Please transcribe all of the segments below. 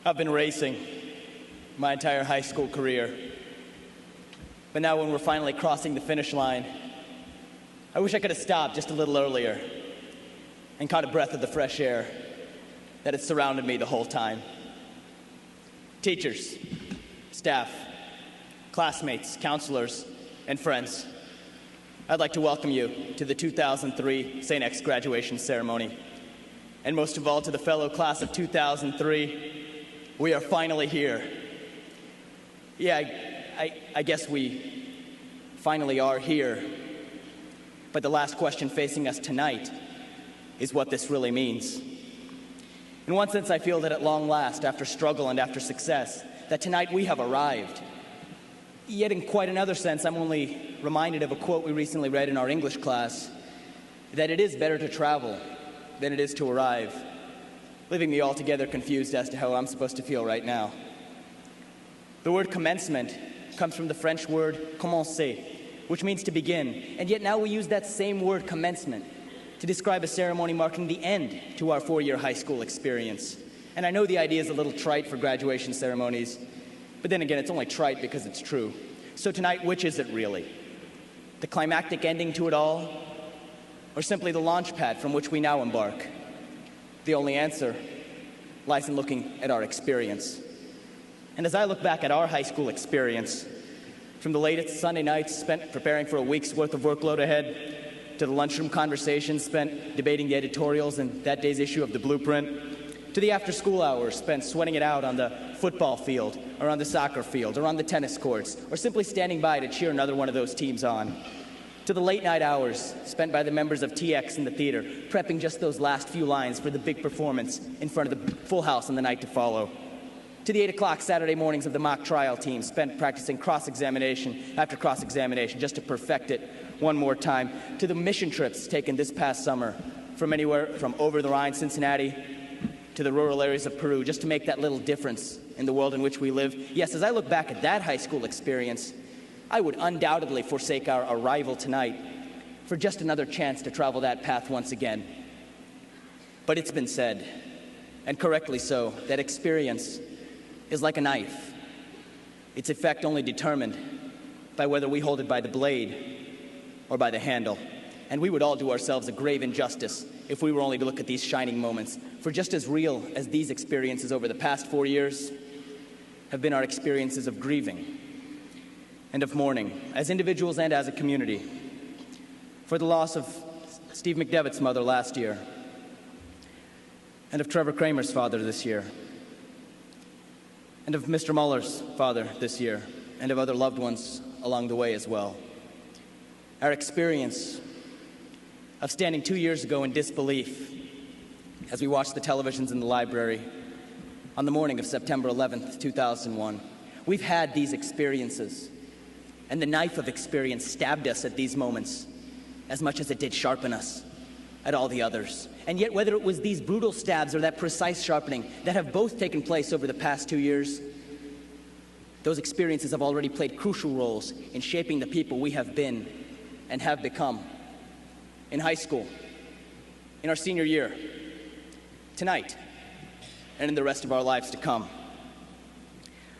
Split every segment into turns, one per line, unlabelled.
I've been racing my entire high school career. But now when we're finally crossing the finish line, I wish I could have stopped just a little earlier and caught a breath of the fresh air that had surrounded me the whole time. Teachers, staff, classmates, counselors, and friends, I'd like to welcome you to the 2003 St. X graduation ceremony. And most of all, to the fellow class of 2003, we are finally here. Yeah, I guess we finally are here. But the last question facing us tonight is what this really means. In one sense, I feel that at long last, after struggle and after success, that tonight we have arrived. Yet in quite another sense, I'm only reminded of a quote we recently read in our English class, that it is better to travel than it is to arrive, leaving me altogether confused as to how I'm supposed to feel right now. The word commencement comes from the French word commencer, which means to begin, and yet now we use that same word commencement to describe a ceremony marking the end to our four-year high school experience. And I know the idea is a little trite for graduation ceremonies, but then again, it's only trite because it's true. So tonight, which is it really? The climactic ending to it all, or simply the launch pad from which we now embark? The only answer lies in looking at our experience. And as I look back at our high school experience, from the latest Sunday nights spent preparing for a week's worth of workload ahead, to the lunchroom conversations spent debating the editorials in that day's issue of the Blueprint, to the after-school hours spent sweating it out on the football field, or on the soccer field, or on the tennis courts, or simply standing by to cheer another one of those teams on, to the late-night hours spent by the members of TX in the theater, prepping just those last few lines for the big performance in front of the full house on the night to follow, to the 8 o'clock Saturday mornings of the mock trial team spent practicing cross-examination after cross-examination just to perfect it one more time, to the mission trips taken this past summer from anywhere from over the Rhine, Cincinnati, to the rural areas of Peru, just to make that little difference in the world in which we live. Yes, as I look back at that high school experience, I would undoubtedly forsake our arrival tonight for just another chance to travel that path once again. But it's been said, and correctly so, that experience is like a knife. Its effect only determined by whether we hold it by the blade or by the handle. And we would all do ourselves a grave injustice if we were only to look at these shining moments. For just as real as these experiences over the past 4 years have been our experiences of grieving and of mourning, as individuals and as a community, for the loss of Steve McDevitt's mother last year, and of Trevor Kramer's father this year, and of Mr. Muller's father this year, and of other loved ones along the way as well. Our experience of standing 2 years ago in disbelief as we watched the televisions in the library on the morning of September 11th, 2001. We've had these experiences, and the knife of experience stabbed us at these moments as much as it did sharpen us at all the others. And yet, whether it was these brutal stabs or that precise sharpening that have both taken place over the past 2 years, those experiences have already played crucial roles in shaping the people we have been and have become in high school, in our senior year, tonight, and in the rest of our lives to come.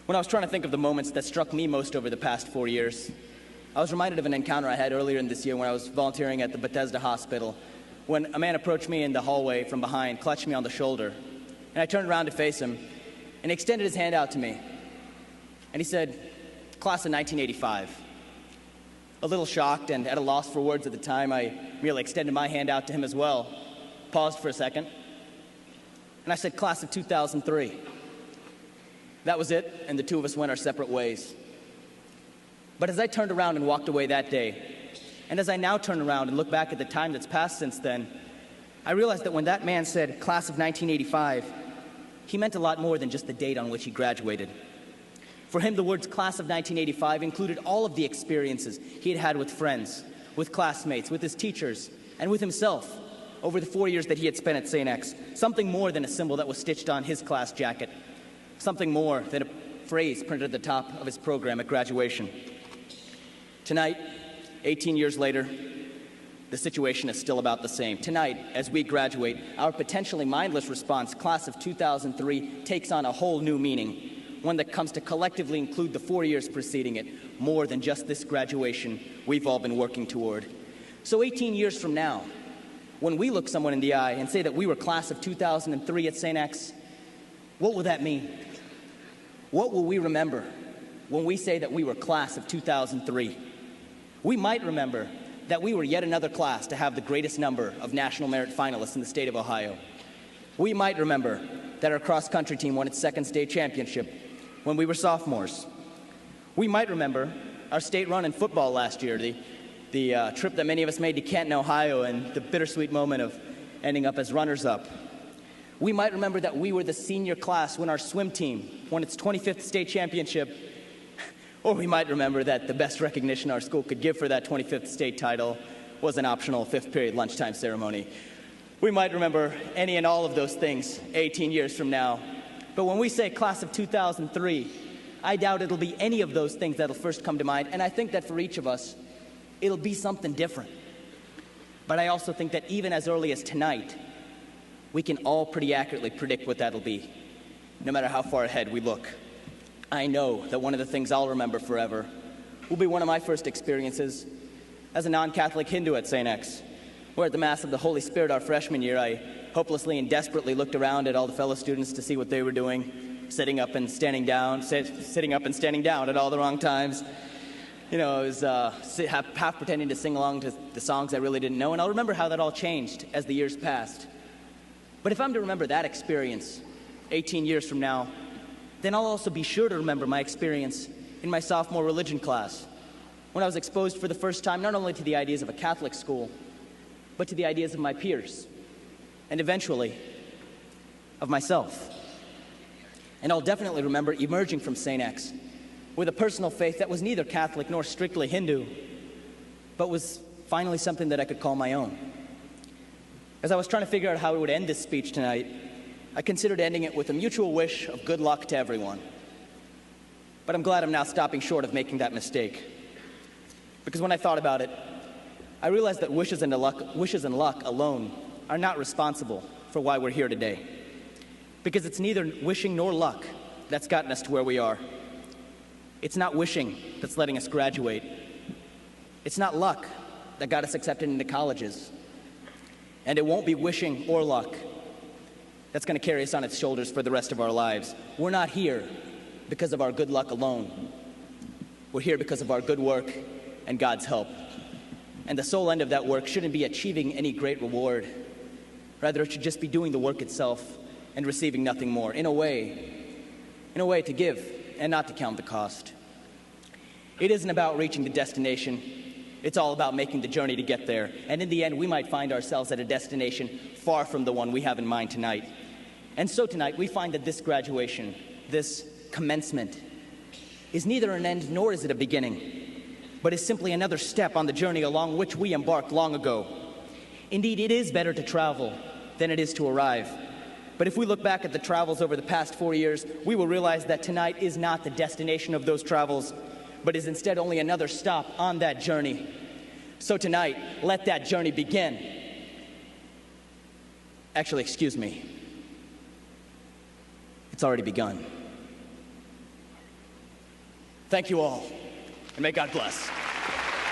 When I was trying to think of the moments that struck me most over the past 4 years, I was reminded of an encounter I had earlier in this year when I was volunteering at the Bethesda Hospital, when a man approached me in the hallway from behind, clutched me on the shoulder, and I turned around to face him, and he extended his hand out to me, and he said, "Class of 1985. A little shocked and at a loss for words at the time, I merely extended my hand out to him as well, paused for a second, and I said, "Class of 2003. That was it, and the two of us went our separate ways. But as I turned around and walked away that day, and as I now turn around and look back at the time that's passed since then, I realized that when that man said class of 1985, he meant a lot more than just the date on which he graduated. For him, the words class of 1985 included all of the experiences he had had with friends, with classmates, with his teachers, and with himself over the 4 years that he had spent at St. X. Something more than a symbol that was stitched on his class jacket. Something more than a phrase printed at the top of his program at graduation. Tonight, 18 years later, the situation is still about the same. Tonight, as we graduate, our potentially mindless response, class of 2003, takes on a whole new meaning, one that comes to collectively include the 4 years preceding it, more than just this graduation we've all been working toward. So 18 years from now, when we look someone in the eye and say that we were class of 2003 at St. X, what will that mean? What will we remember when we say that we were class of 2003? We might remember that we were yet another class to have the greatest number of national merit finalists in the state of Ohio. We might remember that our cross-country team won its second state championship when we were sophomores. We might remember our state run in football last year, the trip that many of us made to Canton, Ohio, and the bittersweet moment of ending up as runners-up. We might remember that we were the senior class when our swim team won its 25th state championship. Or we might remember that the best recognition our school could give for that 25th state title was an optional fifth period lunchtime ceremony. We might remember any and all of those things 18 years from now. But when we say class of 2003, I doubt it'll be any of those things that'll first come to mind. And I think that for each of us, it'll be something different. But I also think that even as early as tonight, we can all pretty accurately predict what that'll be, no matter how far ahead we look. I know that one of the things I'll remember forever will be one of my first experiences as a non-Catholic Hindu at St. X, where at the Mass of the Holy Spirit our freshman year, I hopelessly and desperately looked around at all the fellow students to see what they were doing, sitting up and standing down at all the wrong times. You know, I was half pretending to sing along to the songs I really didn't know, and I'll remember how that all changed as the years passed. But if I'm to remember that experience 18 years from now, then I'll also be sure to remember my experience in my sophomore religion class, when I was exposed for the first time not only to the ideas of a Catholic school, but to the ideas of my peers, and eventually, of myself. And I'll definitely remember emerging from St. X with a personal faith that was neither Catholic nor strictly Hindu, but was finally something that I could call my own. As I was trying to figure out how I would end this speech tonight, I considered ending it with a mutual wish of good luck to everyone. But I'm glad I'm now stopping short of making that mistake. Because when I thought about it, I realized that wishes and luck alone are not responsible for why we're here today. Because it's neither wishing nor luck that's gotten us to where we are. It's not wishing that's letting us graduate. It's not luck that got us accepted into colleges. And it won't be wishing or luck that's going to carry us on its shoulders for the rest of our lives. We're not here because of our good luck alone. We're here because of our good work and God's help. And the sole end of that work shouldn't be achieving any great reward. Rather, it should just be doing the work itself and receiving nothing more. In a way to give and not to count the cost. It isn't about reaching the destination. It's all about making the journey to get there. And in the end, we might find ourselves at a destination far from the one we have in mind tonight. And so tonight, we find that this graduation, this commencement, is neither an end nor is it a beginning, but is simply another step on the journey along which we embarked long ago. Indeed, it is better to travel than it is to arrive. But if we look back at the travels over the past 4 years, we will realize that tonight is not the destination of those travels, but is instead only another stop on that journey. So tonight, let that journey begin. Actually, excuse me. It's already begun. Thank you all, and may God bless.